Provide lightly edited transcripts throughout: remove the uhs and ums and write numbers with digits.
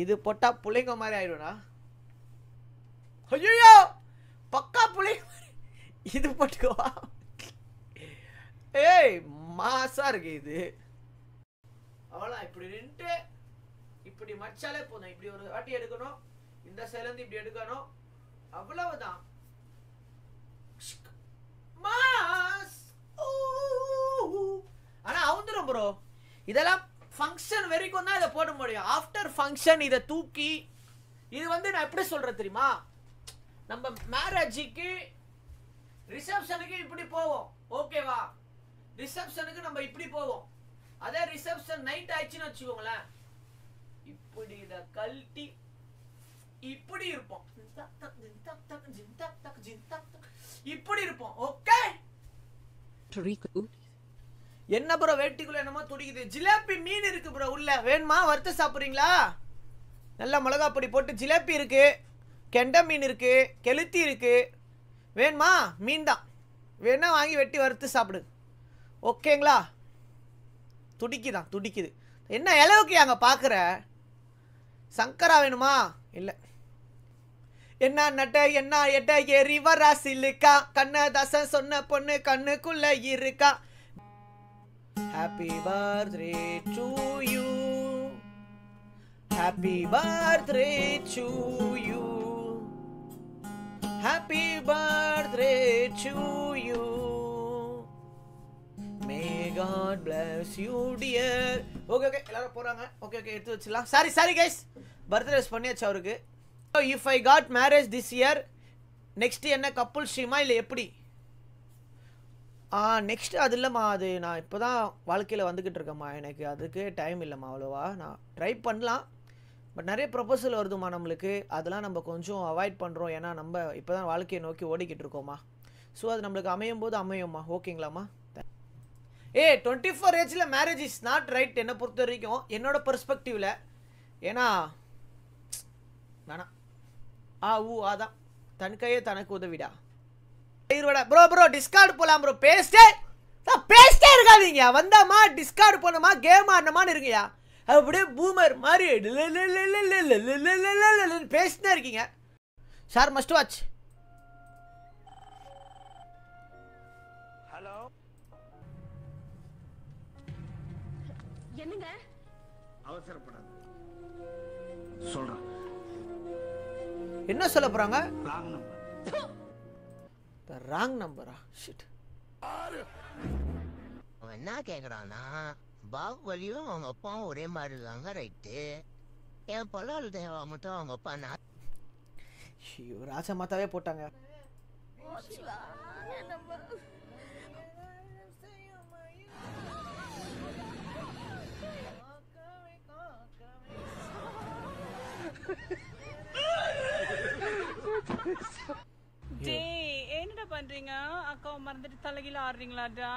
இது போட்டா புள்ளைங்க மாதிரி ஆயிடும்டா. ஐயோ பக்கா புள்ளைங்க மாதிரி. இது போட்டுக்கோவா? ஏய் மாசா இருக்கு இது. அவ்வளோ இப்படி நின்று இப்படி மச்சாலே போதும். இப்படி ஒரு வாட்டி எடுக்கணும், இந்த சைடுல இருந்து இப்படி எடுக்கணும், அவ்வளவுதான். மாஸ். ஆனா அவுந்துரும் ப்ரோ. இதெல்லாம் ஃபங்க்ஷன் வரைக்கும் தான் இதை போட முடியும். ஆஃப்டர் ஃபங்க்ஷன் இதை தூக்கி இது வந்து நான் எப்படி சொல்றது தெரியுமா, நம்ம மேரேஜுக்கு ரிசப்ஷனுக்கு இப்படி போவோம் ஓகேவா, ரிசப்ஷனுக்கு நம்ம இப்படி போவோம். அதே ரிசப்ஷன் நைட் ஆயிடுச்சுன்னு வச்சுக்கோங்களேன், இப்படி இதை கழட்டி இப்படி இருப்போம், இப்படி இருப்போம். ஓகே என்ன ப்ரோ வேட்டிக்குள்ள என்னமோ துடிக்குது. ஜிலேபி மீன் இருக்கு ப்ரோ உள்ள, வேணுமா? வறுத்து சாப்பிட்றீங்களா? நல்லா மிளகா பொடி போட்டு ஜிலேபி இருக்கு, கெண்டை மீன் இருக்கு, கெளுத்தி இருக்கு. வேணுமா? மீன் தான் வேணா வாங்கி வெட்டி வறுத்து சாப்பிடு. ஓகேங்களா? துடிக்குதான் துடிக்குது. என்ன அளவுக்கு அங்கே பார்க்குற? சங்கரா வேணுமா? இல்லை. என்ன நட்ட என்ன எட்ட ஏறி வரா சில்லுக்கா, கண்ணதாசன் சொன்ன பொண்ணு கண்ணுக்குள்ள இருக்கா. Happy birthday to you, happy birthday to you, happy birthday to you, may God bless you dear. Okay okay எல்லாரும் போறாங்க. Okay okay எடுத்து வச்சிடலாம். sorry guys, birthday wish பண்ணியாச்சு அவருக்கு. If I got marriage this year, next என்ன couple ஸ்ட்ரீமா இல்லை எப்படி? Next அது இல்லைம்மா, அது நான் இப்போ தான் வாழ்க்கையில் வந்துக்கிட்டு இருக்கேம்மா, எனக்கு அதுக்கு டைம் இல்லைம்மா அவ்வளோவா. நான் ட்ரை பண்ணலாம், பட் நிறைய ப்ரொபோசல் வருதுமா நம்மளுக்கு, அதெல்லாம் நம்ம கொஞ்சம் அவாய்ட் பண்ணுறோம். ஏன்னா நம்ம இப்போ தான் வாழ்க்கையை நோக்கி ஓடிக்கிட்டு இருக்கோம்மா. ஸோ அது நம்மளுக்கு அமையும் போது அமையும்மா. ஓகேங்களாம்மா? 24 ஏஜில் மேரேஜ் இஸ் நாட் ரைட் என்னை பொறுத்த வரைக்கும், என்னோட பெர்ஸ்பெக்டிவில். ஏன்னா வேணாம், அதான் தன் கையே தனக்கு உதவிடா. ப்ரோ டிஸ்கார்டு போலாம் ப்ரோ. பேசிட்டே இருக்காதீங்க. வந்தாமா டிஸ்கார்டு போனோமா கேம் ஆடணுமான்னு இருக்குயா, அப்படியே பூமர் மாதிரி பேசிட்டே இருக்கீங்க. Sir must watch. ஹலோ என்னங்க? அவசரப்படாத சொல்றேன். என்ன சொல்ல போறாங்க? Wrong number. The wrong number. Shit. அவன் என்ன கேட்குறான்னா, பாகுபலியும் அவங்க அப்பாவும் ஒரே மாதிரி இருக்காங்க, ரைட்டு. என் பொல்லால் தேவா மட்டும் அவங்க அப்பா ராஜா மாத்தாவே போட்டாங்க. என்னடா பண்றீங்க? அக்காவை மறந்துட்டு தலைகீழ ஆடுறீங்களாடா?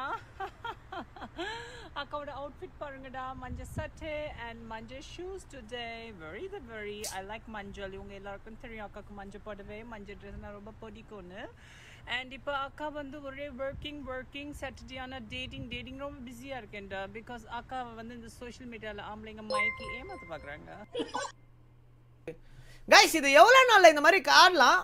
அக்காவோட அவுட்ஃபிட் பாருங்கடா, மஞ்சள் சட்டை அண்ட் மஞ்சள் shoes today. Very I like மஞ்சள். இவங்க எல்லாருக்கும் தெரியும் அக்காவுக்கு மஞ்சள் போடவே, மஞ்சள் ட்ரெஸ்னா ரொம்ப பிடிக்கும்னு. அண்ட் இப்போ அக்கா வந்து ஒரே ஒர்க்கிங் சாட்டர்டேயான டேட்டிங் ரொம்ப பிஸியாக இருக்கேன்டா. பிகாஸ் அக்கா வந்து இந்த சோஷியல் மீடியாவில் ஆம்பளைங்க மயக்கி ஏமாத்த பார்க்குறாங்க. கைஸ் இது எவ்வளோ நாளில் இந்த மாதிரி காடலாம்?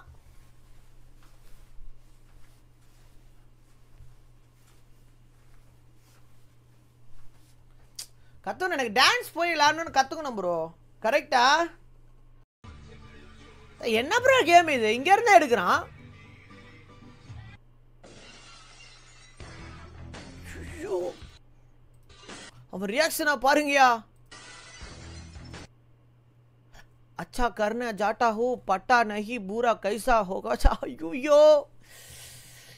கத்துக்கணும், எனக்கு டான்ஸ் போய் விளாடணும்னு கற்றுக்கணும் ப்ரோ. கரெக்டா? என்ன ப்ரோ கேம் இது? இங்கேருந்து எடுக்கிறான். அவன் ரியாக்ஷனா பாருங்கயா. अच्छा करना जाता हो पट्टा नहीं बुरा कैसा होगा. ஐயோ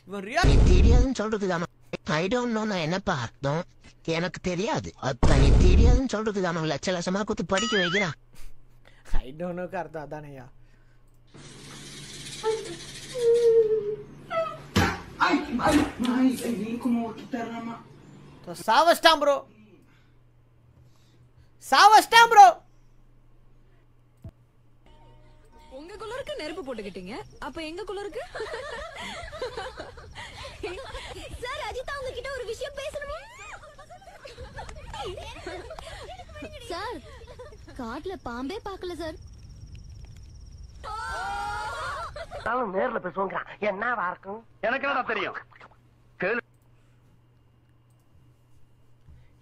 இவன் தெரியாதுன்னு சொல்றதுதானே. ஐ டோன்ட் நோ நான் என்னப்பா அர்த்தம் எனக்கு தெரியாது. அப்ப நீ தெரியாதுன்னு சொல்றதுதானே லட்ச லட்சமா கொடுத்து படிக்க வைக்கிறான். ஐ டோன்ட் நோக்கு அர்த்தம் அதானேயா. சாவஸ்டாம் ப்ரோ, சாவஸ்டாம் ப்ரோ. உங்க குளருக்கு நெருப்பு போட்டுக்கிட்டீங்க, அப்ப எங்க குளருக்கு? சார் அஜிதா உங்ககிட்ட ஒரு விஷயம் பேசணுமா? சார் காட்டு லைஃப்ல பாம்பே பார்க்கல சார். நானும் நேர்ல பேசுவாங்க என்னவா இருக்கும் எனக்கு என்னடா தெரியும் கேளு.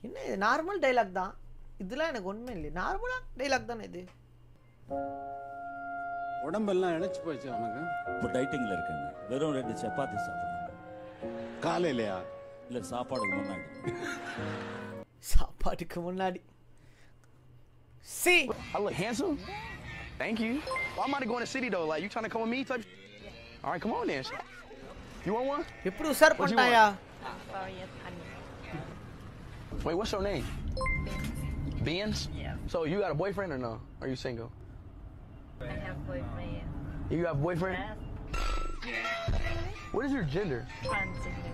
என்ன இது நார்மல் டைலாக் தான், இதெல்லாம் எனக்கு ஒண்ணுமே இல்லை. நார்மலா டைலாக் தானே இது. உடம்பெல்லாம் இழைச்சு போச்சு அவனுக்கு. இப்போ டைட்டிங்ல இருக்குங்க. வெறும் 2 சப்பாத்தி சாப்பிடுங்க. காலையிலயா? இல்ல சாப்பாடுக்கு முன்னாடி. சாப்பாட்டுக்கு முன்னாடி. See, I look handsome. Thank you. Well, I'm about to go in the city though. Like, you trying to come with me? Type. All right, come on then. You want one? எப்படி உசார் பண்ணிட்டாயா? Wait, what's your name? Benz? Yeah. So you got a boyfriend or no? Are you single? I have boyfriend. You got a boyfriend? What is your gender? Transgender.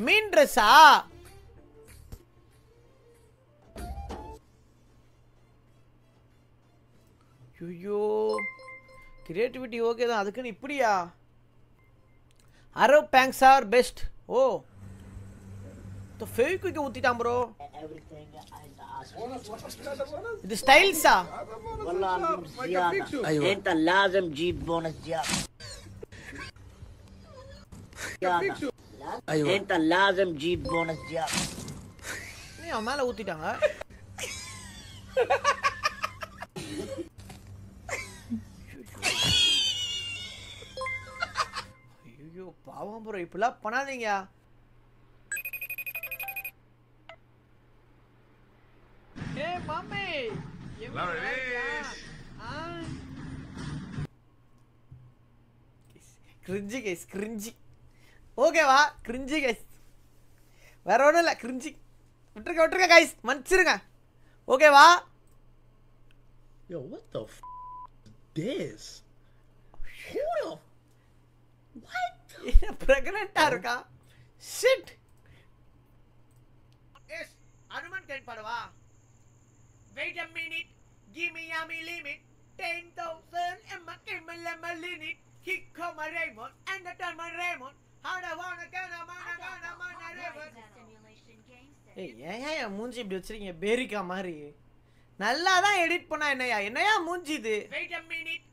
மீன் ட்ரெஸ்ஸா? ஐயோ, creativity okay தான், அதுக்குன்னு இப்படியா? Arav bangs are best. ஓ तो Fevikwik ஊத்திட்டான் bro. இது ஸ்டைல்ஸா? انت لازم تجيب بونس زياده. ايوه انت لازم تجيب بونس زياده. நீ அவன் மேல ஊத்திட்டாங்க. ஐயோ பாவம் ப்ரோ, இப்படிலாம் பண்ணாதீங்க. ஏய் மாமே, கிரிஞ்சி கைஸ், கிரிஞ்சி. ஓகேவா? கிரிஞ்சி கைஸ், வேற ஒன்றும் இல்லை, கிரிஞ்சி. விட்டுருங்க கைஸ், மன்னிச்சிருங்க. ஓகேவா? Yo, what the f this? Who the what? பிரெக்னெண்டா இருக்கா? ஷிட். எஸ், அனுமன் கேன் பாடுவா. Wait a minute, give me a limit. 10,000 Emma Kimmel limit. Kick come a Raymond and the time a Raymond. How the wanna can a man a river. ஏய் ஏன் மூஞ்சி இப்படி வச்சிருக்கீங்க பேரிக்கா மாதிரி? நல்லா தான் எடிட் பண்ணா என்னையா மூஞ்சி இது? Wait a minute.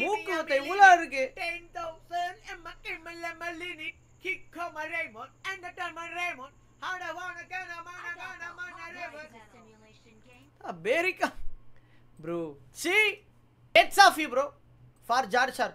மூக்கு வந்து இவ்வளோ இருக்கு. 10,000 Emma Kimmel limit. Kick come a Raymond and the time a Raymond. How the wanna can a man a river. Berika bro, see, it's off you bro for Jar Jar.